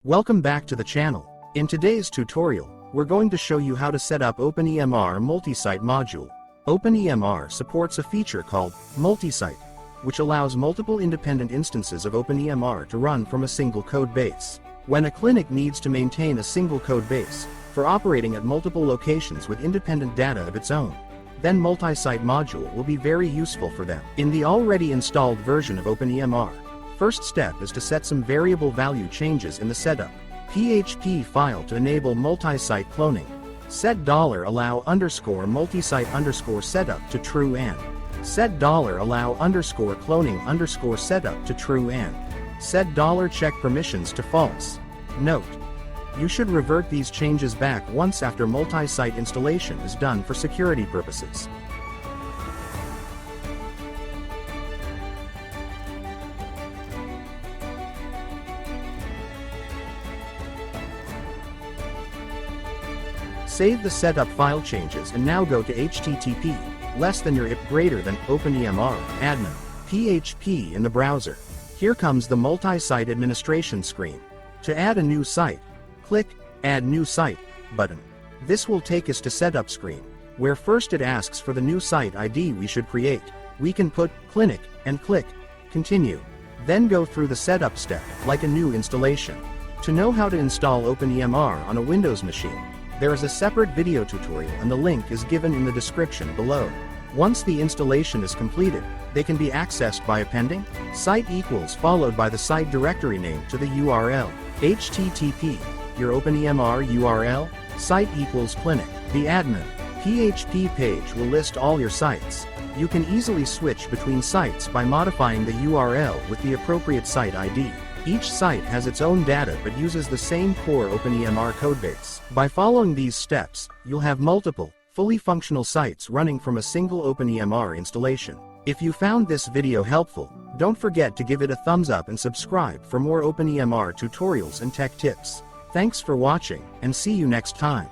Welcome back to the channel. In today's tutorial, we're going to show you how to set up OpenEMR multi-site module. OpenEMR supports a feature called multi-site, which allows multiple independent instances of OpenEMR to run from a single code base. When a clinic needs to maintain a single code base for operating at multiple locations with independent data of its own, then multi-site module will be very useful for them. In the already installed version of OpenEMR, first step is to set some variable value changes in the setup.php file to enable multi-site cloning. Set $allow underscore multi-site underscore setup to true and set $allow underscore cloning underscore setup to true and set $check permissions to false. Note: you should revert these changes back once after multi-site installation is done for security purposes. Save the setup file changes and now go to http >OpenEMR admin.php in the browser. Here comes the multi-site administration screen. To add a new site, click Add New Site button. This will take us to setup screen, where first it asks for the new site ID we should create. We can put clinic and click Continue. Then go through the setup step like a new installation. To know how to install OpenEMR on a Windows machine, there is a separate video tutorial and the link is given in the description below. Once the installation is completed, they can be accessed by appending site equals followed by the site directory name to the URL. http your OpenEMR URL site equals clinic. The admin PHP page will list all your sites. You can easily switch between sites by modifying the URL with the appropriate site ID. Each site has its own data but uses the same core OpenEMR codebase. By following these steps, you'll have multiple, fully functional sites running from a single OpenEMR installation. If you found this video helpful, don't forget to give it a thumbs up and subscribe for more OpenEMR tutorials and tech tips. Thanks for watching, and see you next time.